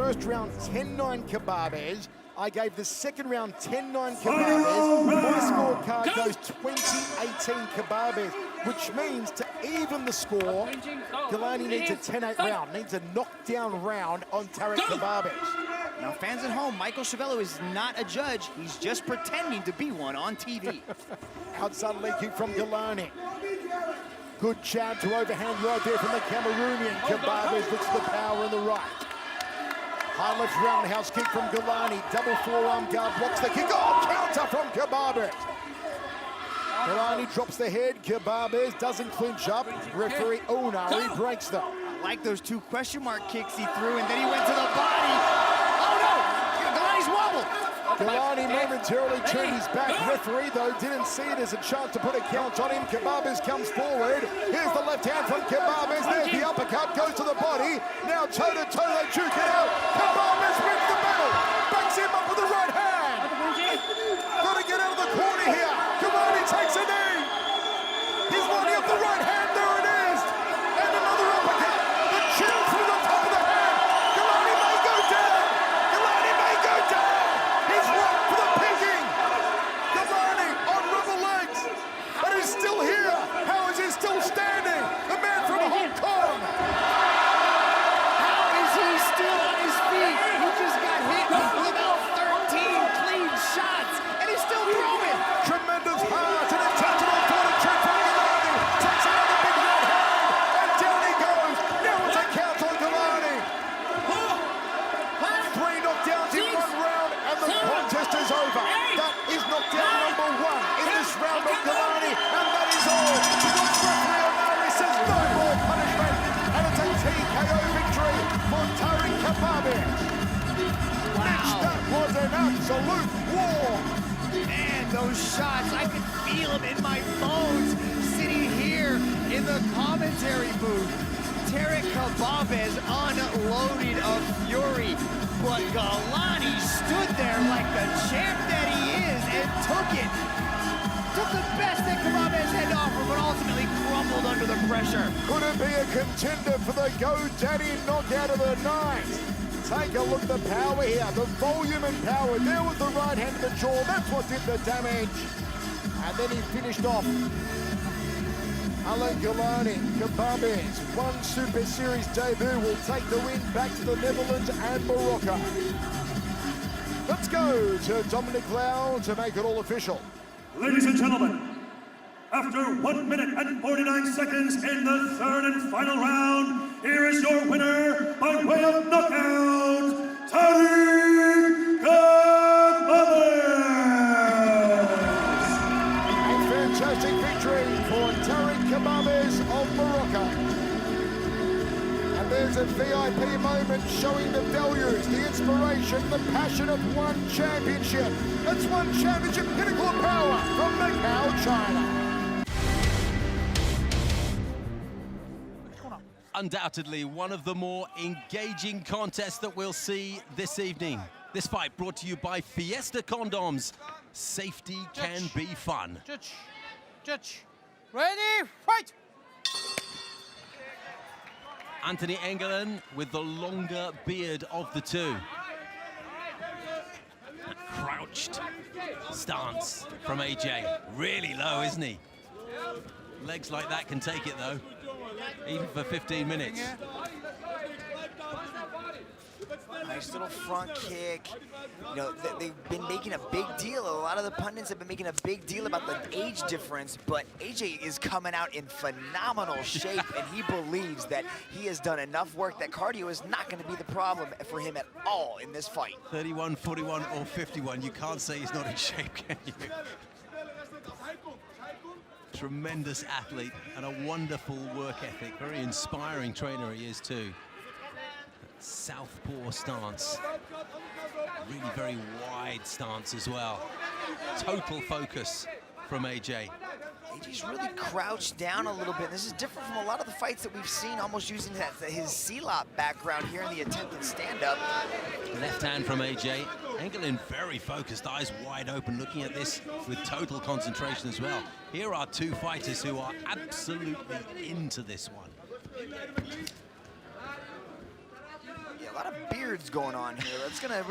first round 10-9 Kebabes. I gave the second round 10-9 Kebabes. My scorecard goes 20-18 Kebabes, which means to even the score, Galani needs a 10-8 round, needs a knockdown round on Tarek Kebabes. Now, fans at home, Michael Chiavello is not a judge. He's just pretending to be one on TV. Outside leg kick from Galani. Good jab to overhand right there from the Cameroonian. Kebabes looks for the power in the right. High left roundhouse kick from Galani. Double forearm guard blocks the kick. Oh, counter from Kebabes. Galani drops the head. Kebabes doesn't clinch up. Referee Unari breaks them. I like those two question mark kicks he threw, and then he went to the body. Oh no! Galani's wobbled. Galani momentarily turned his back. Referee, though, didn't see it as a chance to put a count on him. Kebabes comes forward. Here's the left hand from Kebabes. There's the uppercut, goes to the body. Now toe-to-toe, they juke it out. Kebabes wins the battle. Backs him up with the right hand. Got to get out of the corner here. Galani takes a knee. He's lining up the right hand. There it is. And another uppercut. The chin through the top of the hand. Galani may go down. Galani may go down. He's right for the picking. Galani on rubber legs. But he's still here. How is he still standing? The man from Hong Kong. How is he still on his feet? He just got hit with about 13 clean shots, and he's still throwing. Tremendous heart and intentional fortitude from Galani. Takes another big right hand. And down he goes. Now it's a count on Galani. 3 knockdowns in 1 round, and the contest is over. That is knockdown number 1 in this round of Galani, and that is all. Because referee Unari says no more punishment, and it's a TKO victory for Tarek Kebabes. Mitch, that was an absolute war. Man, those shots, I could feel them in my bones sitting here in the commentary booth. Tarek Kebabes unloaded a fury, but Galani stood there like the champ that he is and took it. Took the best that Kebabes had to offer, but ultimately crumbled under the pressure. Could it be a contender for the GoDaddy knockout of the night? Take a look at the power here, the volume and power. There was the right hand to the jaw. That's what did the damage. And then he finished off. Alain Galani, Kebabes, 1 Super Series debut, will take the win back to the Netherlands and Morocco. Let's go to Dominic Lau to make it all official. Ladies and gentlemen, after 1 minute and 49 seconds in the third and final round, here is your winner by way of knockout, Tarek Kebabes! A fantastic victory for Tarek Kebabes of Morocco. And there's a VIP moment showing the values, the inspiration, the passion of one championship. That's one championship pinnacle of power from Macau, China. Undoubtedly one of the more engaging contests that we'll see this evening. This fight brought to you by Fiesta Condoms. Safety can be fun. Judge. Ready, fight! Anthony Engelen with the longer beard of the two. A crouched stance from AJ. Really low, isn't he? Legs like that can take it though, even for 15 minutes. Nice little front kick. You know, they've been making a big deal. A lot of the pundits have been making a big deal about the age difference, but AJ is coming out in phenomenal shape, and he believes that he has done enough work that cardio is not going to be the problem for him at all in this fight. 31, 41, or 51. You can't say he's not in shape, can you? Tremendous athlete and a wonderful work ethic. Very inspiring trainer he is too. Southpaw stance. Really very wide stance as well. Total focus from AJ. AJ's really crouched down a little bit. This is different from a lot of the fights that we've seen, almost using his C-lop background here in the attempted stand-up. Left hand from AJ. Engelen very focused, eyes wide open, looking at this with total concentration as well. Here are two fighters who are absolutely into this one. Yeah, a lot of beards going on here. It's gonna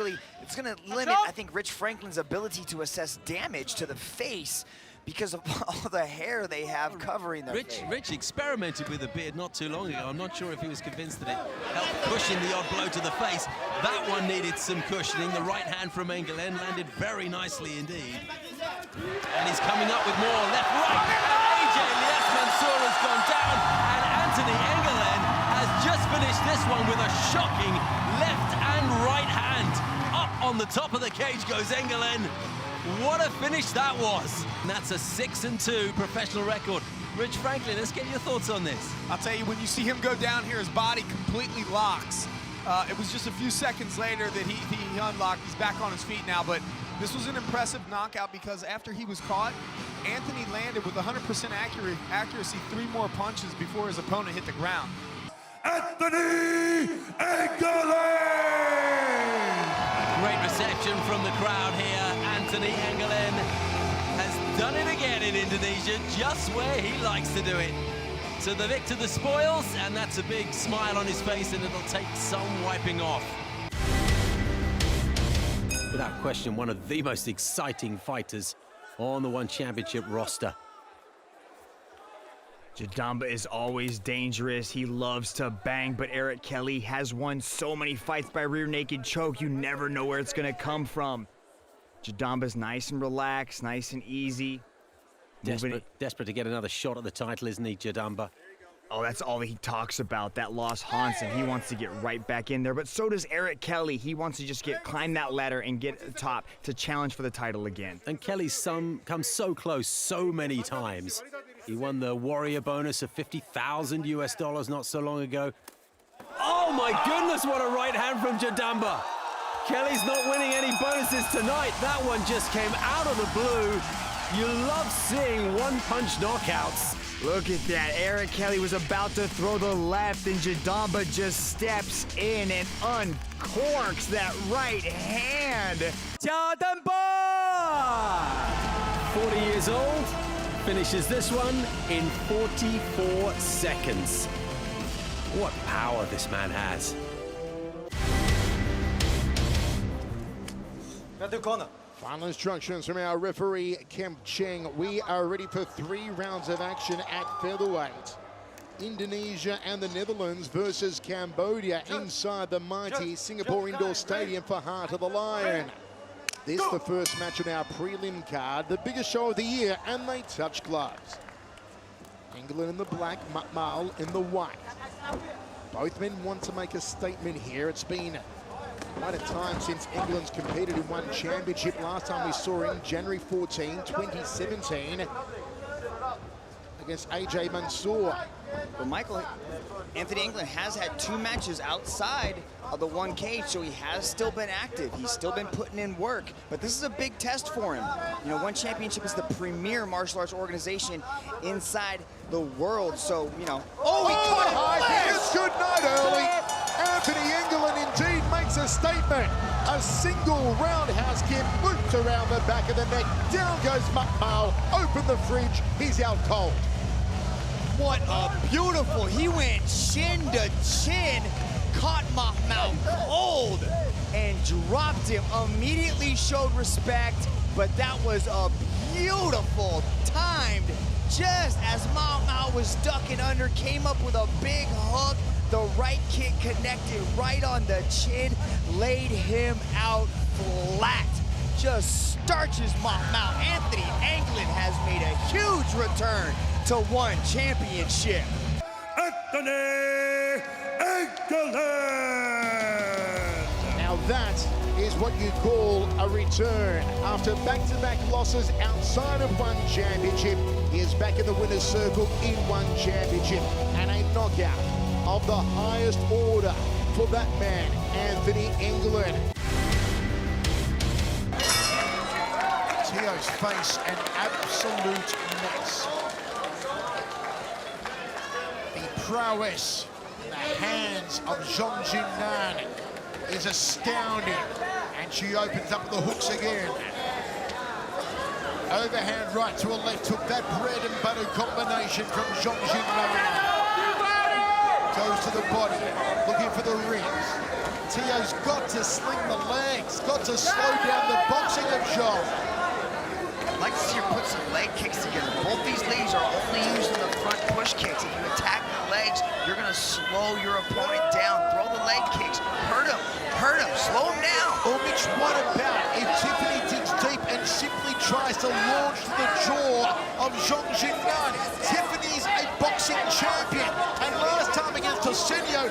limit, I think, Rich Franklin's ability to assess damage to the face because of all the hair they have covering their face. Rich experimented with a beard not too long ago. I'm not sure if he was convinced that it helped cushion the odd blow to the face. That one needed some cushioning. The right hand from Engelen landed very nicely indeed. And he's coming up with more left, right. And AJ Elias Mansour has gone down. And Anthony Engelen has just finished this one with a shocking left and right hand. Up on the top of the cage goes Engelen. What a finish that was. And that's a 6-2 professional record. Rich Franklin, let's get your thoughts on this. I'll tell you, when you see him go down here, his body completely locks. It was just a few seconds later that he unlocked. He's back on his feet now, but this was an impressive knockout because after he was caught, Anthony landed with 100% accuracy 3 more punches before his opponent hit the ground. Anthony Engelen! Great reception from the crowd here. Anthony Engelen has done it again in Indonesia, just where he likes to do it. So the victor the spoils, and that's a big smile on his face, and it'll take some wiping off. Without question, one of the most exciting fighters on the One Championship roster. Jadamba is always dangerous. He loves to bang, but Eric Kelly has won so many fights by rear naked choke, you never know where it's gonna come from. Jadamba's nice and relaxed, nice and easy. Desperate to get another shot at the title, isn't he, Jadamba? Oh, that's all he talks about. That loss haunts him. He wants to get right back in there, but so does Eric Kelly. He wants to just climb that ladder and get at the top to challenge for the title again. And Kelly's come so close so many times. He won the Warrior bonus of $50,000 US not so long ago. Oh my goodness, what a right hand from Jadamba. Kelly's not winning any bonuses tonight. That one just came out of the blue. You love seeing one-punch knockouts. Look at that. Eric Kelly was about to throw the left, and Jadamba just steps in and uncorks that right hand. Jadamba! 40 years old, finishes this one in 44 seconds. What power this man has. Final instructions from our referee, Kemp Cheng. We are ready for 3 rounds of action at featherweight. Indonesia and the Netherlands versus Cambodia inside the mighty Singapore Indoor Stadium for Heart of the Lion. This is the first match on our prelim card, the biggest show of the year, and they touch gloves. England in the black, Mal in the white. Both men want to make a statement here. It's been quite a time since England's competed in one championship. Last time we saw him, January 14, 2017, against AJ Mansour. Well, Michael, Anthony England has had 2 matches outside of the one cage, so he has still been active. He's still been putting in work, but this is a big test for him. You know, One Championship is the premier martial arts organization inside the world, so, you know. Oh, he caught him! It's good night early. Anthony England indeed makes a statement. A single roundhouse kick looped around the back of the neck. Down goes Mukmal. Open the fridge. He's out cold. What a beautiful, he went chin to chin, caught Mukmal cold, and dropped him. Immediately showed respect, but that was a beautiful timed, just as Mukmal was ducking under, came up with a big hook. The right kick connected right on the chin, laid him out flat. Just starches Mukmal. Anthony England has made a huge return to One Championship. Anthony Engelen! Now that is what you call a return. After back-to-back losses outside of One Championship, he is back in the winner's circle in One Championship. And a knockout of the highest order for that man, Anthony Engelen. Tio's face an absolute mess. The prowess in the hands of Zhong Jinnan is astounding, and she opens up the hooks again. Overhand right to a left hook, that bread and butter combination from Zhong Jinnan. Goes to the body, looking for the ribs. Tio's got to sling the legs, got to slow down the boxing of Jean. I'd like to see her put some leg kicks together. Both these ladies are only using the front push kicks. If you attack the legs, you're gonna slow your opponent down. Throw the leg kicks, hurt him, slow him down. Oh, Mitch, what about if Tiffany digs deep and simply tries to launch to the jaw of Zhang Jinnan? Tiffany's a boxing champion, and last time against Osenio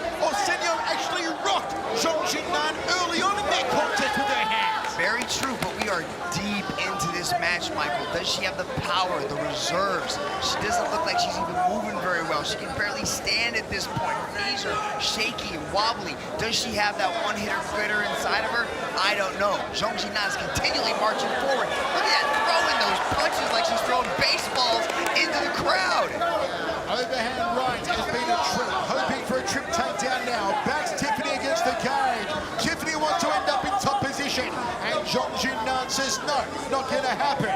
actually rocked Zhang Jinnan early on in their contest with her hands. Very true, but we are deep into this match, Michael. Does she have the power, the reserves? She doesn't look like she's even moving very well. She can barely stand at this point. Her knees are shaky and wobbly. Does she have that one-hitter quitter inside of her? I don't know. Zhang Jinnan is continually marching forward. Look at that, throwing those punches like she's throwing baseballs into the crowd. Overhand right has been a trip, hoping for a trip takedown now. Backs Tiffany against the cage. Tiffany wants to end up in top position, and Zhang Jinnan says no, not going to happen.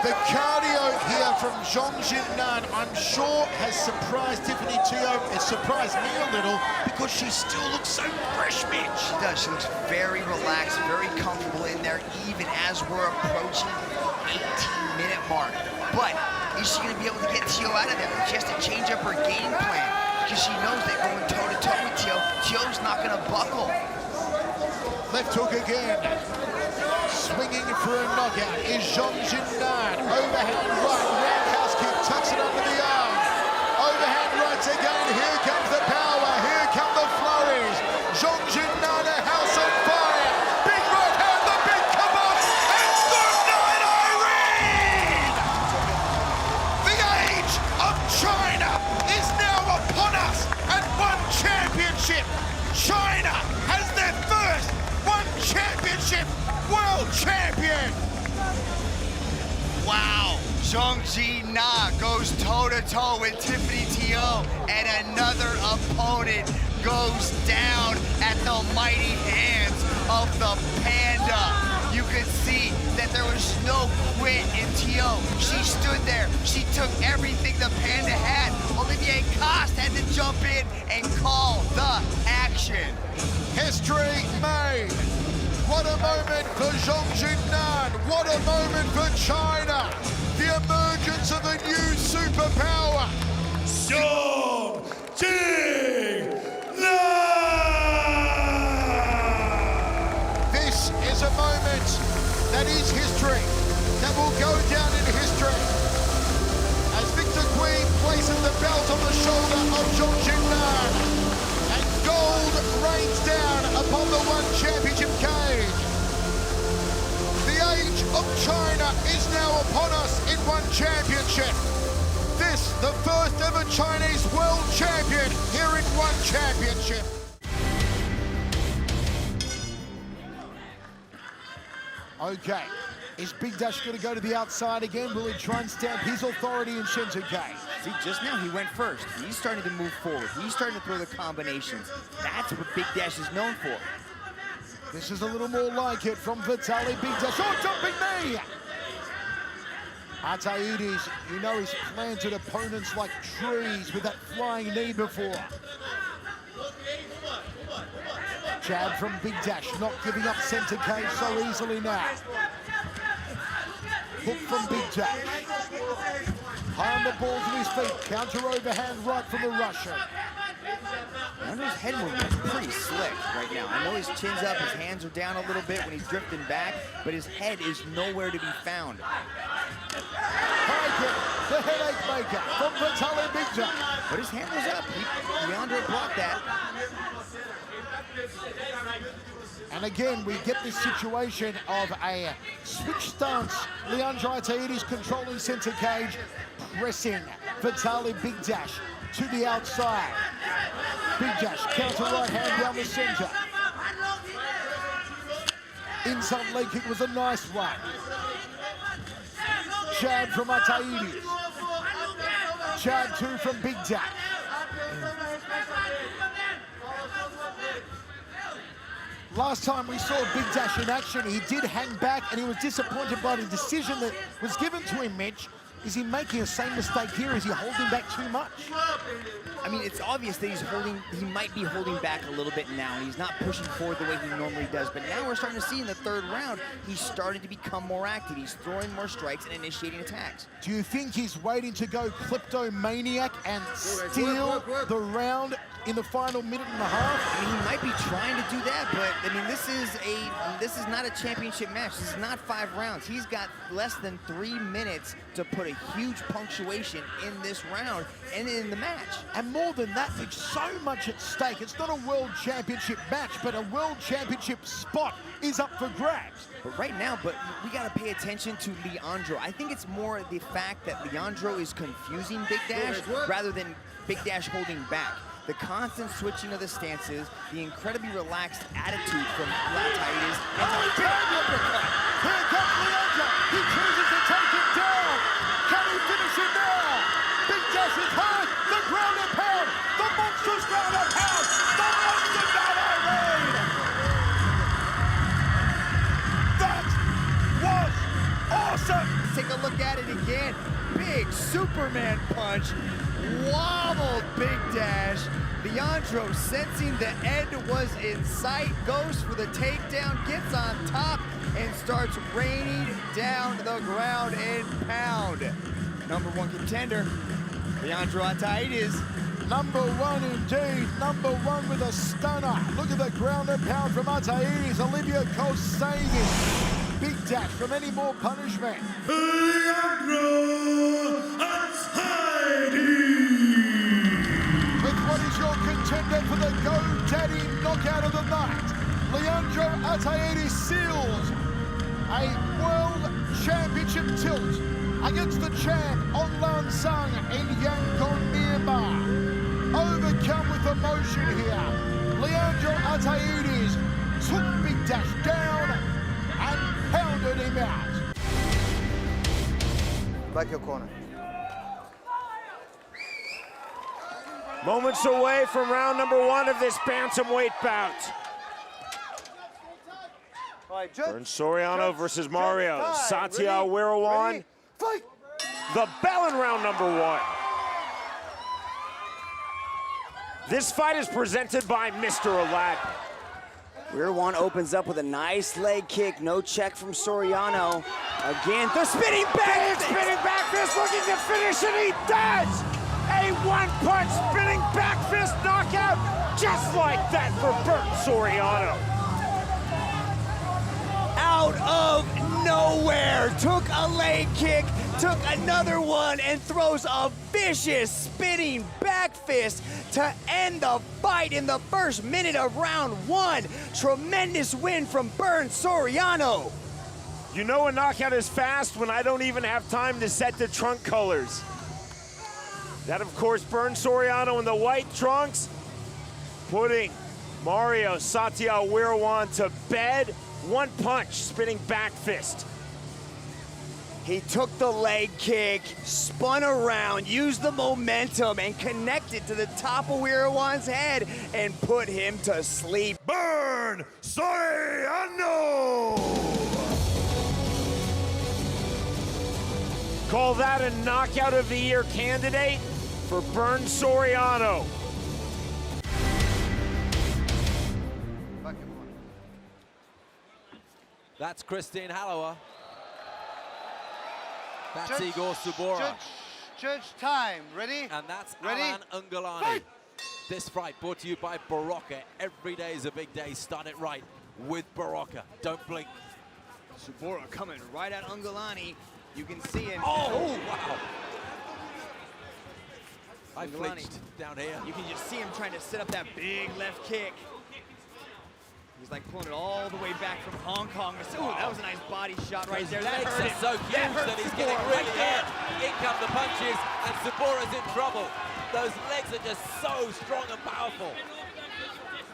The cardio here from Zhang Jinnan, I'm sure, has surprised Tiffany Tio. It surprised me a little because she still looks so fresh, Mitch. She does. She looks very relaxed, very comfortable in there, even as we're approaching the 18-minute mark. But is she going to be able to get Tio out of there? She has to change up her game plan because she knows that going toe-to-toe with Tio, Tio's not going to buckle. Left hook again. Swinging for a knockout is Zhang Jinnan. Overhand right, roundhouse kick, tucks it under the arm. Overhand rights again, here comes the power, here come the flurries. Zhang Jinnan, a house on fire. Big right hand, the big kebab, and good night, Irene! The age of China is now upon us, and one championship. China has their first one championship world champion! Wow, Zhang Jinnan goes toe-to-toe with Tiffany Tio, and another opponent goes down at the mighty hands of the Panda. You could see that there was no quit in Tio. She stood there, she took everything the Panda had. Olivier Coste had to jump in and call the action. History made. What a moment for Zhang Jinnan. What a moment for China. The emergence of a new superpower. Zhang Jinnan! This is a moment that is history, that will go down in history. As Victor Queen places the belt on the shoulder of Zhang Jinnan, and gold rains down upon the one championship cage. The age of China is now upon us in one championship. This, the first ever Chinese world champion here in one championship. Okay, is Big Dash going to go to the outside again? Will he try and stamp his authority in center cage? See, just now he went first. He's starting to move forward. He's starting to throw the combinations. That's what Big Dash is known for. This is a little more like it from Vitaly Big Dash. Oh, jumping knee! Ataides, you know he's planted opponents like trees with that flying knee before. Jab from Big Dash, not giving up center cage so easily now. Hook from Big Dash. High on the balls of his feet, counter overhand right from the Russian. I know his head movement is pretty slick right now. I know his chin's up, his hands are down a little bit when he's drifting back, but his head is nowhere to be found. High kick, the headache maker from Vitaly Big Dash. But his hand was up. Leandro blocked that. And again, we get this situation of a switch stance. Leandro Ataides controlling center cage, pressing Vitaly Big Dash to the outside. Big Dash, counter right hand down the center. Inside leg kick was a nice one. Jab from Ataides. Jab two from Big Dash. Last time we saw Big Dash in action, he did hang back and he was disappointed by the decision that was given to him, Mitch. Is he making the same mistake here? Is he holding back too much? I mean, it's obvious that he might be holding back a little bit now. He's not pushing forward the way he normally does. But now we're starting to see in the third round, he's starting to become more active. He's throwing more strikes and initiating attacks. Do you think he's waiting to go kleptomaniac and steal the round in the final minute and a half? I mean, he might be trying to do that, but I mean, this is not a championship match. This is not 5 rounds. He's got less than 3 minutes to put a huge punctuation in this round and in the match. And more than that, there's so much at stake. It's not a world championship match, but a world championship spot is up for grabs. But right now, we got to pay attention to Leandro. I think it's more the fact that Leandro is confusing Big Dash rather than Big Dash holding back. The constant switching of the stances, the incredibly relaxed attitude from Lataitis, and the big uppercut. Here comes Leandro. He chooses to take it down. Can he finish it now? Big Dash is hard. The ground and pound. The monstrous ground and pound. The monster Lataitis. That was awesome. Let's take a look at it again. Big Superman punch. Wobbled Big Dash. Leandro, sensing the end was in sight, goes for the takedown, gets on top, and starts raining down the ground and pound. #1 contender, Leandro Ataides. #1 indeed, #1 with a stunner. Look at the ground and pound from Ataides. Olivia Cole saying it. Big Dash from any more punishment. Leandro Ataides. With what is your contender for the GoDaddy knockout of the night, Leandro Ataides seals a world championship tilt against the champ Onlan Sung in Yangon, Myanmar. Overcome with emotion here, Leandro Ataides took Big Dash down and pounded him out. Back your corner. Moments away from round #1 of this bantamweight bout. Vern Soriano versus Mario. Satya Wirawan. The bell in round #1. This fight is presented by Mr. Aladdin. Wirawan opens up with a nice leg kick, no check from Soriano. Again, the spinning back fist looking to finish, and he does! A one-punch spinning back fist knockout, just like that for Vern Soriano. Out of nowhere, took a leg kick, took another one, and throws a vicious spinning back fist to end the fight in the first minute of round 1. Tremendous win from Vern Soriano. You know a knockout is fast when I don't even have time to set the trunk colors. That, of course, Vern Soriano in the white trunks, putting Mario Satya Wirawan to bed. One punch, spinning back fist. He took the leg kick, spun around, used the momentum, and connected to the top of Wirawan's head and put him to sleep. Vern Soriano. Call that a knockout of the year candidate for Vern Soriano. That's Christine Hallower. That's Igor Subora. Judge time. Ready? And that's Ready? Alan Ungalani. This fight brought to you by Barocca. Every day is a big day. Start it right with Barocca. Don't blink. Subora coming right at Ungalani. You can see him. Oh, wow. I Ungalani. flinched down here. You can just see him trying to set up that big left kick. He's like pulling it all the way back from Hong Kong. Ooh, that was a nice body shot right there. That Legs hurt are him. so huge that he's getting Subora really right there. hurt. In come the punches, and Subora's in trouble. Those legs are just so strong and powerful.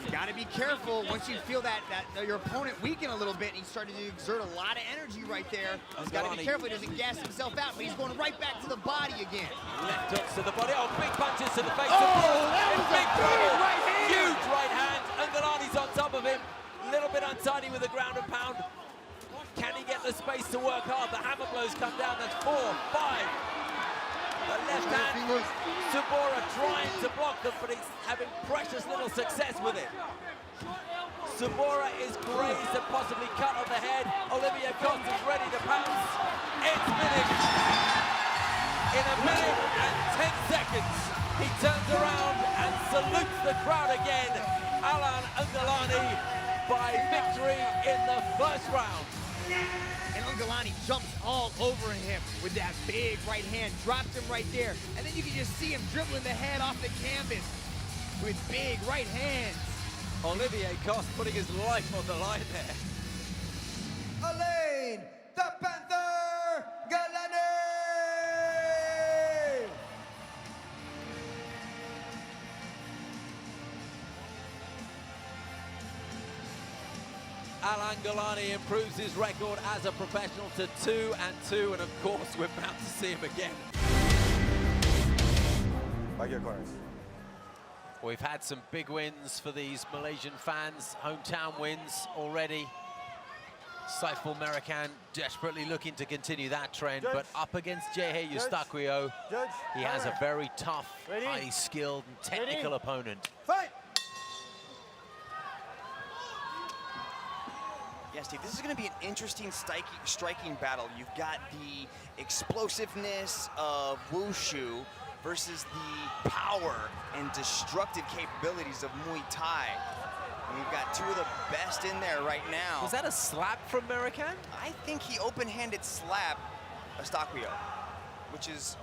You gotta be careful once you feel that your opponent weaken a little bit, and he's starting to exert a lot of energy right there. He's gotta be careful he doesn't gas himself out, but he's going right back to the body again. Left hooks to the body. Oh, big punches to the face. Oh, Subora that in was a big big trouble. right hand. Huge right hand. Ungalani's on top of him. A little bit untidy with the ground and pound. Can he get the space to work hard? The hammer blows come down. That's 4, 5, The left hand, Subora trying to block them, but he's having precious little success with it. Subora is grazed and possibly cut on the head. Olivier Costa's ready to pounce. It's finished. In a minute and 10 seconds, he turns around and salutes the crowd again. Alain Ungalani by victory in the first round. And Ungalani jumps all over him with that big right hand, drops him right there. And then you can just see him dribbling the head off the canvas with big right hands. Olivier Coste putting his life on the line there. Alain, the Panther, Galani! Alain Galani improves his record as a professional to 2-2, and of course we're about to see him again. We've had some big wins for these Malaysian fans, hometown wins already. Saiful Merakan desperately looking to continue that trend, but up against Jehe Eustaquio, he has a very tough, highly skilled and technical opponent. Fight! Yeah, Steve, this is going to be an interesting striking battle. You've got the explosiveness of Wushu versus the power and destructive capabilities of Muay Thai. And we've got two of the best in there right now. Was that a slap from Merakan? I think he open-handed slapped Eustaquio, which is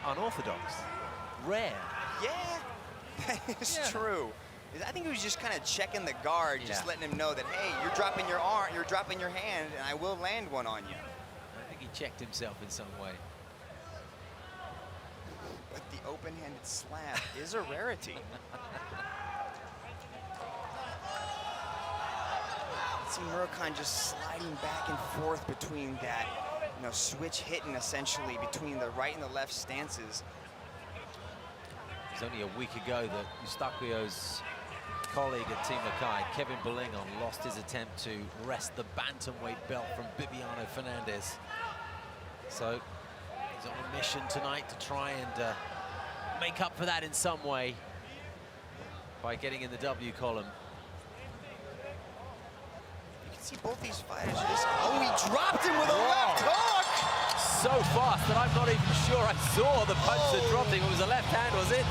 unorthodox, rare. Yeah, that is true. I think he was just kind of checking the guard, just letting him know that, hey, you're dropping your arm, you're dropping your hand, and I will land one on you. I think he checked himself in some way. But the open-handed slap is a rarity. See Murakan just sliding back and forth between that, switch hitting essentially between the right and the left stances. It was only a week ago that Eustaquio's colleague at Team Mackay, Kevin Belingon, lost his attempt to wrest the bantamweight belt from Bibiano Fernandez. So he's on a mission tonight to try and make up for that in some way by getting in the W column. You can see both these fighters just, oh, he dropped him with a left hook! So fast that I'm not even sure I saw the punch that dropped him. It was a left hand, was it?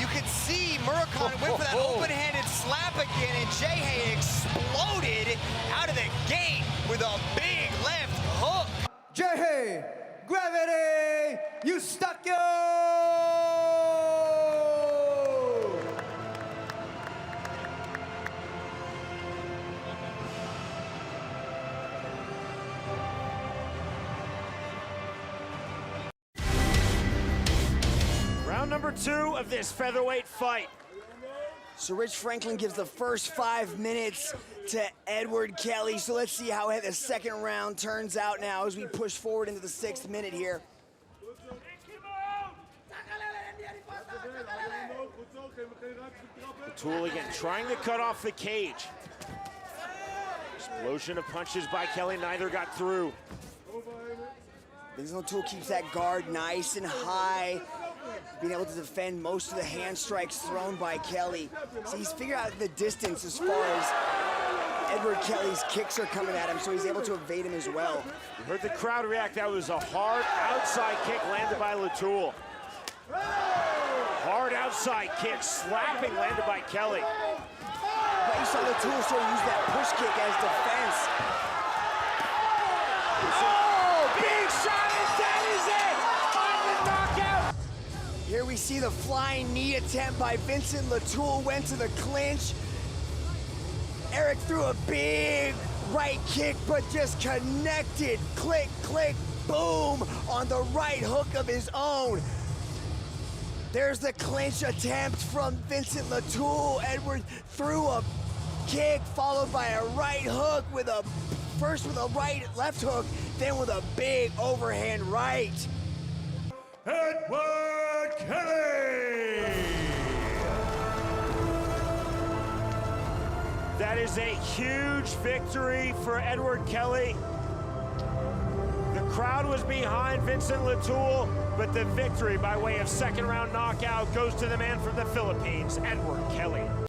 You could see Murakan went for that open-handed slap again, and Jehe exploded out of the gate with a big left hook. Jehe, gravity, Eustaquio! Round number 2 of this featherweight fight. So Rich Franklin gives the first 5 minutes to Edward Kelly. So let's see how the second round turns out now as we push forward into the 6th minute here. Tool again, trying to cut off the cage. Explosion of punches by Kelly, neither got through. Tool keeps that guard nice and high, being able to defend most of the hand strikes thrown by Kelly. So he's figured out the distance as far as Edward Kelly's kicks are coming at him, so he's able to evade him as well. You heard the crowd react. That was a hard outside kick landed by Latoul. Hard outside kick, slapping, landed by Kelly. But you saw Latoul sort of use that push kick as defense. Oh, big shot, and that is it! On the knockout! Here we see the flying knee attempt by Vincent Latoul, went to the clinch. Eric threw a big right kick, but just connected, click, click, boom, on the right hook of his own. There's the clinch attempt from Vincent Latoul. Edward threw a kick followed by a right hook with first with a left hook, then with a big overhand right. Edward Kelly! That is a huge victory for Edward Kelly. The Crowd was behind Vincent Latoul, but the victory by way of second round knockout goes to the man from the Philippines, Edward Kelly.